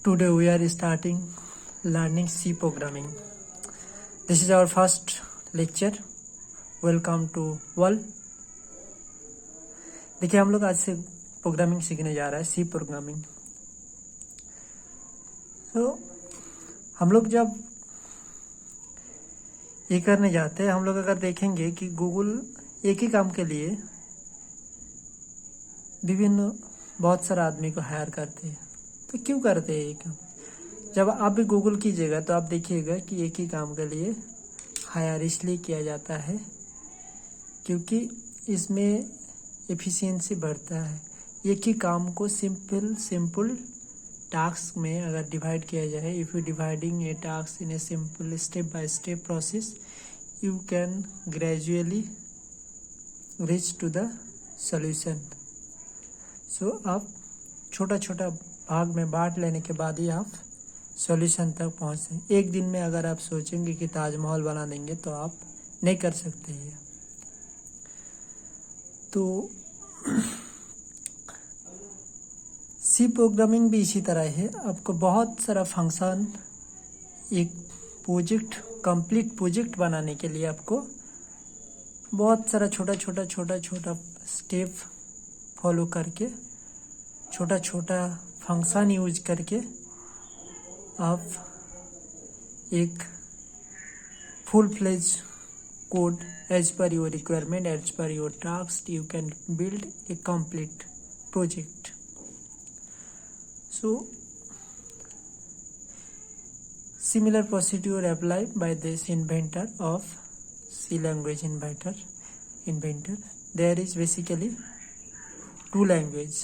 Today we are starting learning C programming. This is our first lecture. Welcome to world. देखिए हम लोग आज से प्रोग्रामिंग सीखने जा रहा है सी प्रोग्रामिंग. तो हम लोग जब ये करने जाते हैं, हम लोग अगर देखेंगे कि गूगल एक ही काम के लिए विभिन्न बहुत सारे आदमी को हायर करते हैं. तो क्यों करते हैं ये काम? जब आप भी गूगल कीजिएगा तो आप देखिएगा कि एक ही काम के लिए हायर इसलिए किया जाता है क्योंकि इसमें एफिशिएंसी बढ़ता है. एक ही काम को सिंपल टास्क में अगर डिवाइड किया जाए, if you dividing a task in a simple step by step process, you can gradually reach to the solution. So आप छोटा छोटा भाग में बांट लेने के बाद ही आप सॉल्यूशन तक पहुँचें. एक दिन में अगर आप सोचेंगे कि ताजमहल बना देंगे तो आप नहीं कर सकते ये. तो सी प्रोग्रामिंग भी इसी तरह है. आपको बहुत सारा फंक्शन, एक कंप्लीट प्रोजेक्ट बनाने के लिए आपको बहुत सारा छोटा स्टेप फॉलो करके, छोटा फंक्शन यूज करके आप एक full fledge code as per your requirement, as per your task, you can build a complete project. So, similar procedure applied by this inventor of C language inventor. There is basically two language,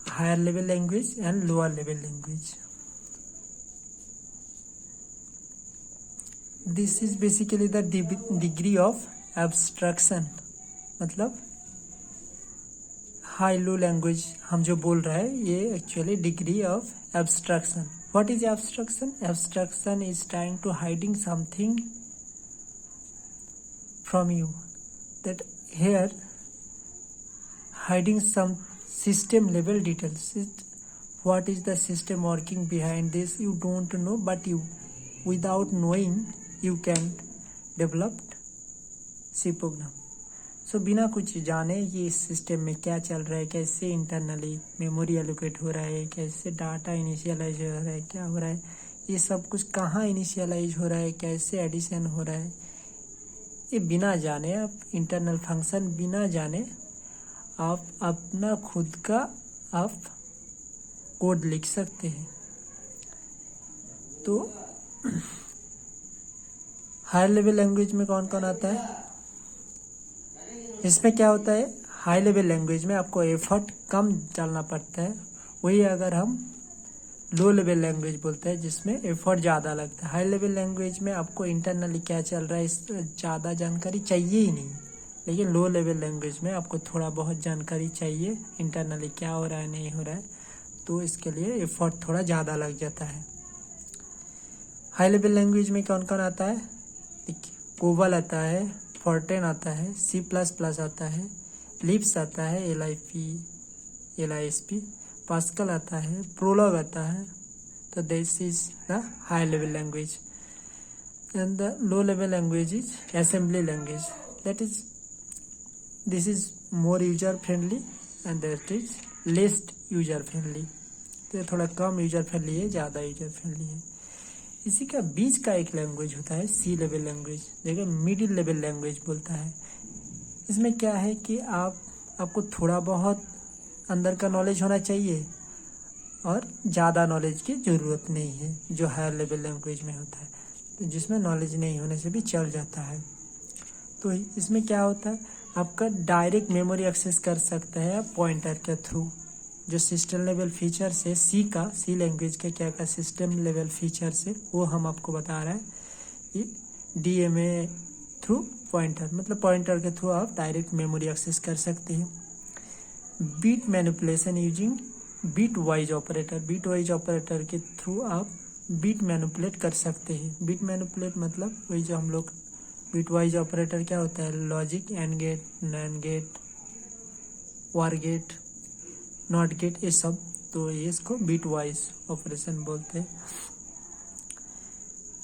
higher level language and lower level language. This is basically the degree of abstraction. मतलब high low language हम जो बोल रहे हैं ये actually degree of abstraction. What is abstraction? Abstraction is trying to hiding something from you. That here hiding some system level details. What is the system working behind this you don't know, but you without knowing you can develop C program. So बिना कुछ जाने ये इस system में क्या चल रहा है, कैसे इंटरनली मेमोरी एलोकेट हो रहा है, कैसे डाटा इनिशियलाइज हो रहा है, क्या हो रहा है, ये सब कुछ कहाँ इनिशियलाइज हो रहा है, कैसे एडिशन हो रहा है, ये बिना जाने, आप इंटरनल फंक्शन बिना जाने आप अपना खुद का आप कोड लिख सकते हैं. तो हायर लेवल लैंग्वेज में कौन कौन आता है? इसमें क्या होता है, हाई लेवल लैंग्वेज में आपको एफर्ट कम डालना पड़ता है. वही अगर हम लो लेवल लैंग्वेज बोलते हैं जिसमें एफर्ट ज़्यादा लगता है. हाई लेवल लैंग्वेज में आपको इंटरनली क्या चल रहा है इस ज़्यादा जानकारी चाहिए ही नहीं. लेकिन लो लेवल लैंग्वेज में आपको थोड़ा बहुत जानकारी चाहिए, इंटरनली क्या हो रहा है नहीं हो रहा है, तो इसके लिए एफर्ट थोड़ा ज़्यादा लग जाता है. हाई लेवल लैंग्वेज में कौन कौन आता है? देखिए, कोबल आता है, फॉर्टेन आता है, C++ आता है, लिप्स आता है, LISP, पास्कल आता है, प्रोलॉग आता है. तो this is the high level language. And the low level language is assembly language. This is more user friendly and that is less user friendly. तो थोड़ा कम यूजर फ्रेंडली है, ज़्यादा यूजर फ्रेंडली है. इसी का बीच का एक लैंग्वेज होता है सी लेवल लैंग्वेज, देखिए मिडिल लेवल लैंग्वेज बोलता है. इसमें क्या है कि आपको थोड़ा बहुत अंदर का नॉलेज होना चाहिए और ज़्यादा नॉलेज की ज़रूरत नहीं है, जो हायर लेवल लैंग्वेज में होता है, तो जिसमें नॉलेज नहीं होने से भी चल जाता है. तो इसमें क्या होता है, आपका डायरेक्ट मेमोरी एक्सेस कर सकता है पॉइंटर के थ्रू. जो सिस्टम लेवल फीचर्स है सी लैंग्वेज के क्या क्या सिस्टम लेवल फीचर्स है वो हम आपको बता रहे हैं. ये DMA थ्रू पॉइंटर, मतलब पॉइंटर के थ्रू आप डायरेक्ट मेमोरी एक्सेस कर सकते हैं. Bit manipulation using bit wise operator के थ्रू आप बीट मैनिपुलेट कर सकते हैं. बीट मैनिपुलेट मतलब वही जो हम लोग बीट वाइज ऑपरेटर क्या होता है, logic, and gate, nand gate, or gate, not gate, ये सब तो ये इसको बिट वाइज ऑपरेशन बोलते हैं।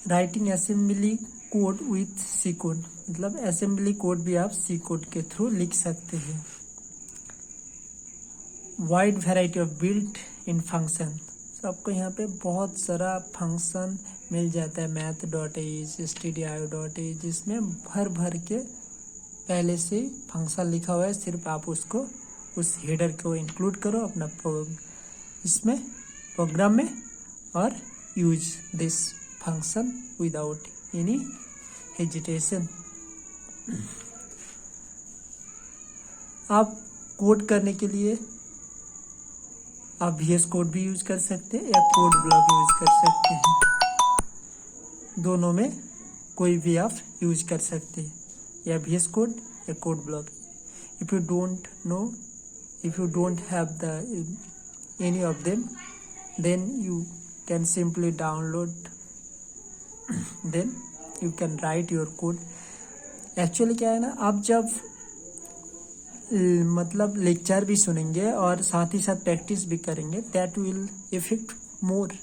Writing assembly code with C code, मतलब असेंबली कोड भी आप सी कोड के थ्रू लिख सकते हैं। Wide variety of built in function, तो आपको यहाँ पे बहुत सारा फंक्शन मिल जाता है math.h stdio.h, जिसमें भर भर के पहले से फंक्शन लिखा हुआ है, सिर्फ आप उसको उस हेडर को इंक्लूड करो अपना इसमें प्रोग्राम में और use this function without any hesitation. आप कोड करने के लिए आप VS कोड भी यूज कर सकते हैं या कोड ब्लॉक यूज कर सकते हैं, दोनों में कोई भी आप यूज कर सकते हैं, या VS कोड या code block. If you don't no, if you don't have the any of them, then you can simply download then you can write your code। Actually क्या है ना, आप जब मतलब लेक्चर भी सुनेंगे और साथ ही साथ प्रैक्टिस भी करेंगे, that will effect more,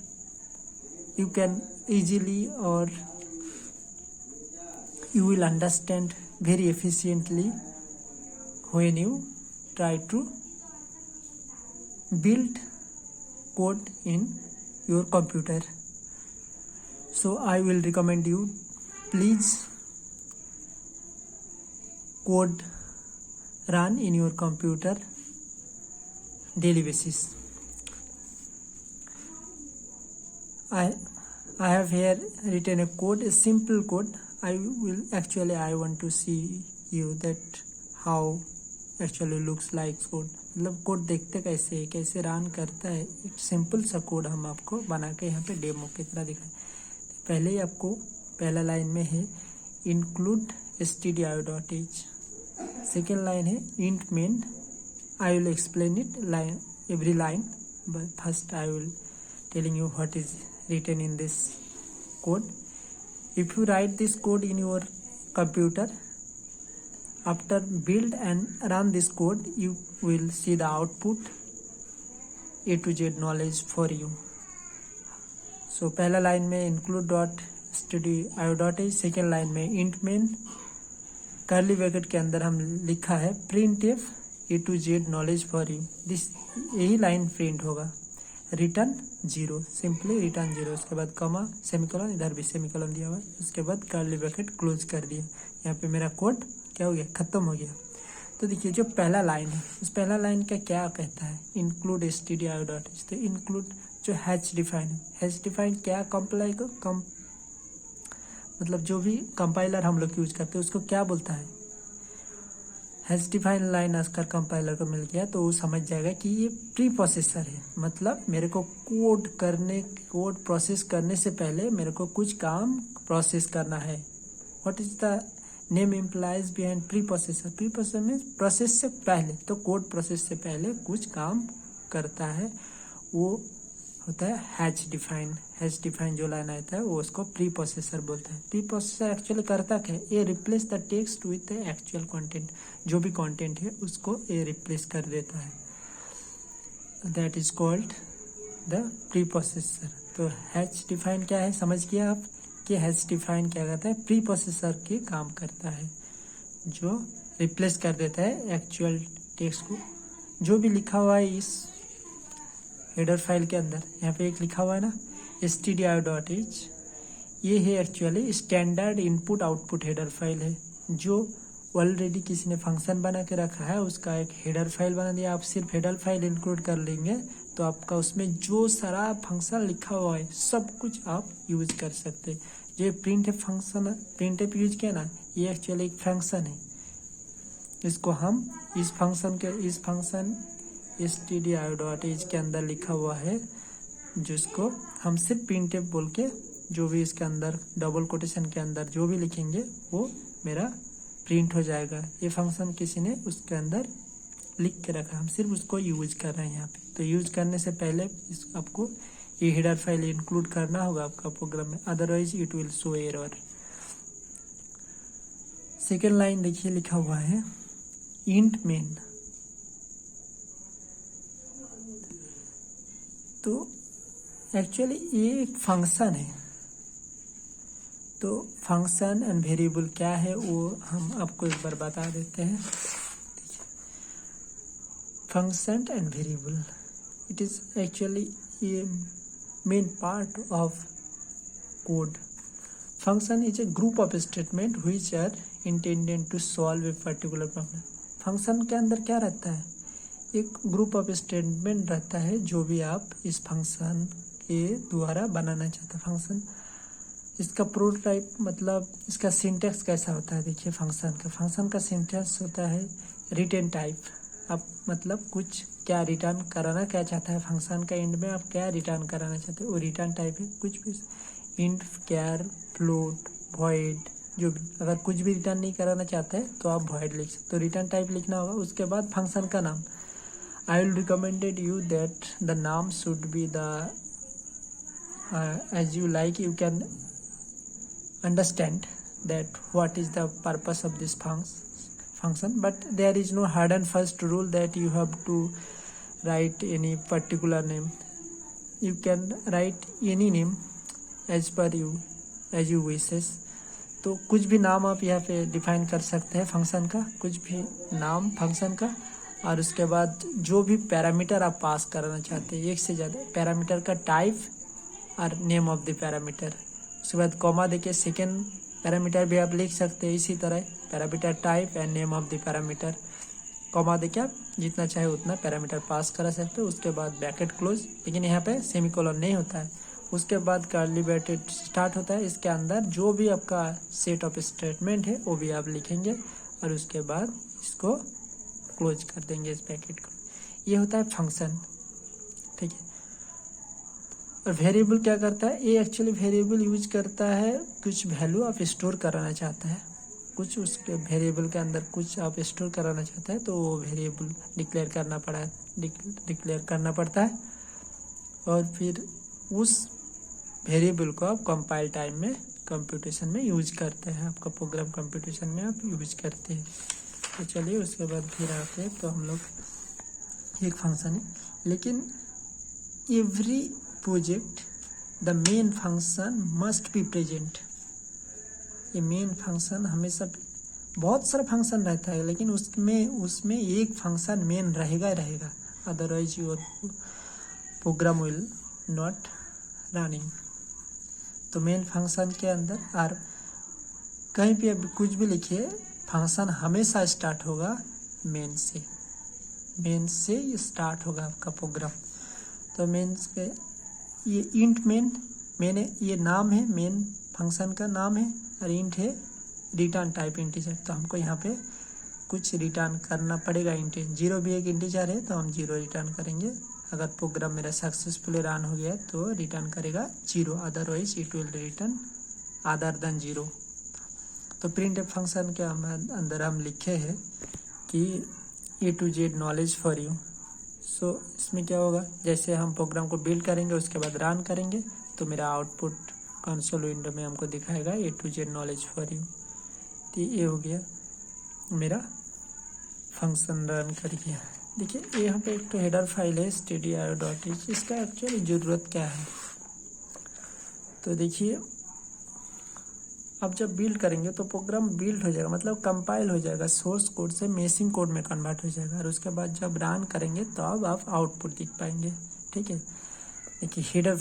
you can easily और you will understand very efficiently when you try to build code in your computer. So I will recommend you, please code run in your computer daily basis. I have here written a code, a simple code. I want to see you that how actually looks like code, मतलब code देखते कैसे है, कैसे run करता है। एक simple सा code हम आपको बना के यहाँ पे डेमो की तरह दिखाएं। पहले ही आपको पहला लाइन में है इंक्लूड stdio.h, सेकेंड लाइन है int main. I will explain it line every line, but first I will telling you what is written in this code. If you write this code in your computer, after build and run this code, you will see the output A to Z knowledge for you. So पहला line में include.stdio.h, second line में int main, curly bracket के अंदर हम लिखा है printf A to Z knowledge for you। This यही line print होगा, रिटर्न 0, सिंपली रिटर्न 0, उसके बाद कॉमा सेमीकोलन, इधर भी सेमीकोलन दिया हुआ है, उसके बाद कर्ली ब्रैकेट क्लोज कर दिया। यहाँ पे मेरा कोड क्या हो गया, खत्म हो गया। तो देखिए जो पहला लाइन है, उस पहला लाइन का क्या कहता है, इंक्लूड stdio.h। तो इंक्लूड जो हैच डिफाइन है, हैच डिफाइन क्या कंप्लाई को मतलब जो भी कंपाइलर हम लोग यूज करते हैं उसको क्या बोलता है, हैच डिफाइन लाइन अगर कंपाइलर को मिल गया तो वो समझ जाएगा कि ये प्री प्रोसेसर है, मतलब मेरे को कोड प्रोसेस करने से पहले मेरे को कुछ काम प्रोसेस करना है। What is the name implies behind pre processor, pre processor में प्रोसेस से पहले, तो कोड प्रोसेस से पहले कुछ काम करता है, वो होता है हैच डिफाइन। हैच डिफाइन जो लाइन आता है वो उसको प्री प्रोसेसर बोलता है। प्री प्रोसेसर एक्चुअली करता क्या है, ये replace the text with the actual content, जो भी कंटेंट है उसको ये रिप्लेस कर देता है, that is called the pre processor. तो हैच डिफाइन क्या है, समझ गया आप कि हैच डिफाइन क्या करता है, प्री प्रोसेसर के काम करता है, जो रिप्लेस कर देता है एक्चुअल टेक्स्ट को। जो भी लिखा हुआ है इस हेडर फाइल के अंदर, यहाँ पे एक लिखा हुआ है ना stdio.h, ये है actually standard input output header file है, जो ऑलरेडी किसी ने फंक्शन बना के रखा है, उसका एक हेडर फाइल बना दिया। आप सिर्फ हेडर फाइल इंक्लूड कर लेंगे तो आपका उसमें जो सारा फंक्शन लिखा हुआ है सब कुछ आप यूज कर सकते हैं। जो प्रिंटफ फंक्शन, प्रिंटफ यूज किया ना, ये एक्चुअली एक फंक्शन है, इसको हम इस फंक्शन stdio.h के अंदर लिखा हुआ है, जिसको हम सिर्फ प्रिंटफ बोल के जो भी इसके अंदर डबल कोटेशन के अंदर जो भी लिखेंगे वो मेरा प्रिंट हो जाएगा। ये फंक्शन किसी ने उसके अंदर लिख के रखा, हम सिर्फ उसको यूज कर रहे हैं यहाँ पे। तो यूज करने से पहले आपको ये हेडर फाइल इंक्लूड करना होगा आपका प्रोग्राम में, otherwise it will show error. Second line देखिए लिखा हुआ है इंट मेन। तो एक्चुअली ये एक फंक्शन है। तो फंक्शन एंड वेरिएबल क्या है वो हम आपको एक बार बता देते हैं। Function and variable, it is actually ये main part of code. Function is a group of statement which are intended to solve a particular problem. Function के अंदर क्या रहता है, एक ग्रुप ऑफ स्टेटमेंट रहता है जो भी आप इस फंक्शन के द्वारा बनाना चाहते हैं। फंक्शन इसका प्रोटोटाइप मतलब इसका सिंटैक्स कैसा होता है, देखिए फंक्शन का सिंटैक्स होता है रिटर्न टाइप। आप मतलब कुछ क्या रिटर्न कराना क्या चाहता है, फंक्शन का एंड में आप क्या रिटर्न कराना चाहते हो वो रिटर्न टाइप है। कुछ भी इंट, कैर, फ्लोट, वॉइड, जो भी अगर कुछ भी रिटर्न नहीं कराना चाहते हैं तो आप वॉइड लिख सकते हो, रिटर्न टाइप लिखना होगा। उसके बाद फंक्शन का नाम, I will recommended you that the नाम should be the as you like, you can understand that what is the purpose of this function, but there is no hard and fast rule that you have to write any particular name. You can write any name as per you wishes. तो कुछ भी नाम आप यहाँ पे define कर सकते हैं फंक्शन का, कुछ भी नाम फंक्शन का। और उसके बाद जो भी पैरामीटर आप पास कराना चाहते हैं, एक से ज़्यादा पैरामीटर का टाइप और नेम ऑफ द पैरामीटर। उसके बाद कॉमा देके सेकेंड पैरामीटर भी आप लिख सकते हैं इसी तरह, parameter type and name of the parameter. Comma देके आप जितना चाहे उतना पैरामीटर पास करा सकते हो। उसके बाद ब्रैकेट क्लोज, लेकिन यहाँ पे सेमीकोलन नहीं होता है। उसके बाद कर्ली ब्रैकेट स्टार्ट होता है, इसके अंदर जो भी आपका सेट ऑफ स्टेटमेंट है वो भी आप लिखेंगे और उसके बाद इसको क्लोज कर देंगे इस ब्रैकेट को। ये होता है फंक्शन, ठीक है। और वेरिएबल क्या करता है, ये एक्चुअली वेरिएबल यूज करता है कुछ वैल्यू आप स्टोर कराना चाहता है, कुछ उसके वेरिएबल के अंदर कुछ आप स्टोर कराना चाहता है तो वो वेरिएबल डिक्लेयर करना पड़ता है। और फिर उस वेरिएबल को आप कंपाइल टाइम में कंप्यूटेशन में यूज करते हैं, आपका प्रोग्राम कंप्यूटेशन में आप यूज करते हैं। तो चलिए उसके बाद फिर आते हैं, तो हम लोग एक फंक्शन है, लेकिन every project the main function must be present. ये मेन फंक्शन हमेशा, बहुत सारा फंक्शन रहता है लेकिन उसमें एक फंक्शन मेन रहेगा ही रहेगा, otherwise your program will not running. तो मेन फंक्शन के अंदर और कहीं भी अब कुछ भी लिखिए, फंक्शन हमेशा स्टार्ट होगा मेन से स्टार्ट होगा आपका प्रोग्राम। तो मेन के ये इंट मेन है, ये नाम है, मेन फंक्शन का नाम है, और इंट है रिटर्न टाइप इंटीजर। तो हमको यहाँ पे कुछ रिटर्न करना पड़ेगा, इंटीजर। 0 भी एक इंटीजर है तो हम 0 रिटर्न करेंगे। अगर प्रोग्राम मेरा सक्सेसफुली रन हो गया तो रिटर्न करेगा 0, otherwise it will return other than 0। तो प्रिंटफ फंक्शन के अंदर हम लिखे हैं कि A to Z knowledge for you. So इसमें क्या होगा, जैसे हम प्रोग्राम को बिल्ड करेंगे उसके बाद रन करेंगे तो मेरा आउटपुट कंसोल विंडो में हमको दिखाएगा A to Z knowledge for you. तो ये हो गया मेरा फंक्शन रन कर गया। देखिए यहाँ पे एक तो हेडर फाइल है stdio.h, इसका एक्चुअली ज़रूरत क्या है। तो देखिए अब जब बिल्ड करेंगे तो प्रोग्राम बिल्ड हो जाएगा, मतलब कंपाइल हो जाएगा, सोर्स कोड से मेशिंग कोड में कन्वर्ट हो जाएगा, और उसके बाद जब रन करेंगे तो अब आप आउटपुट देख पाएंगे, ठीक है। देखिए हेडर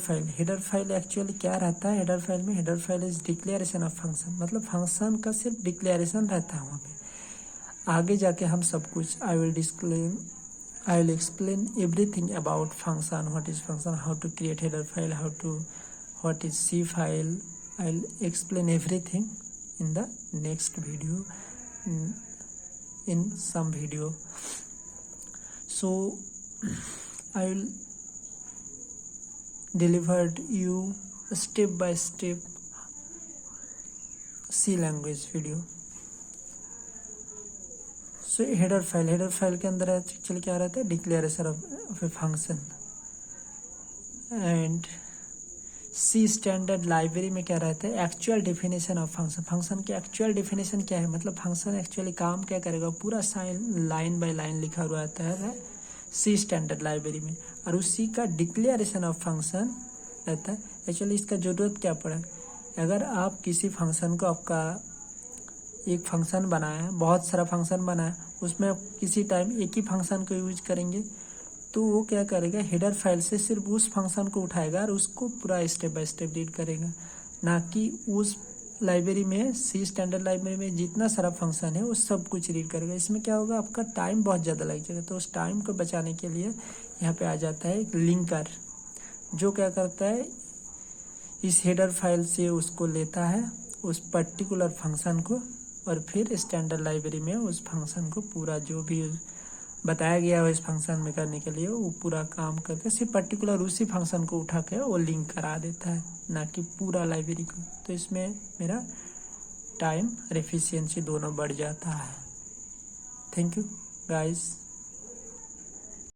फाइल एक्चुअली क्या रहता है, header file is declaration of function, मतलब फंक्शन का सिर्फ डिक्लेरेशन रहता है वहाँ पे। आगे जाके हम सब कुछ I will explain everything about function, what is function, how to create header file, what is C file. I'll explain everything in the next video, in some video. So I will deliver you a step by step C language video. So header file के अंदर actually क्या रहता है, declaration of a function. And C standard library में क्या रहता है, actual definition of function. Function की एक्चुअल डेफिनेशन क्या है, मतलब फंक्शन एक्चुअली काम क्या करेगा, पूरा लाइन बाय लाइन लिखा हुआ रहता है सी स्टैंडर्ड लाइब्रेरी में, और उसी का डिक्लेरेशन ऑफ फंक्शन रहता है। एक्चुअली इसका ज़रूरत क्या पड़ा, अगर आप किसी फंक्शन को, आपका एक फंक्शन बनाया है, बहुत सारा फंक्शन बनाया, उसमें आप किसी टाइम एक ही फंक्शन को यूज करेंगे, तो वो क्या करेगा, हेडर फाइल से सिर्फ उस फंक्शन को उठाएगा और उसको पूरा स्टेप बाय स्टेप रीड करेगा, ना कि उस लाइब्रेरी में, सी स्टैंडर्ड लाइब्रेरी में जितना सारा फंक्शन है वो सब कुछ रीड करेगा। इसमें क्या होगा, आपका टाइम बहुत ज़्यादा लग जाएगा। तो उस टाइम को बचाने के लिए यहाँ पे आ जाता है एक लिंकर, जो क्या करता है, इस हेडर फाइल से उसको लेता है, उस पर्टिकुलर फंक्शन को, और फिर स्टैंडर्ड लाइब्रेरी में उस फंक्शन को पूरा जो भी बताया गया है इस फंक्शन में करने के लिए, वो पूरा काम करके सिर्फ पर्टिकुलर उसी फंक्शन को उठा के वो लिंक करा देता है, ना कि पूरा लाइब्रेरी को। तो इसमें मेरा टाइम और एफिशिएंसी दोनों बढ़ जाता है। Thank you guys.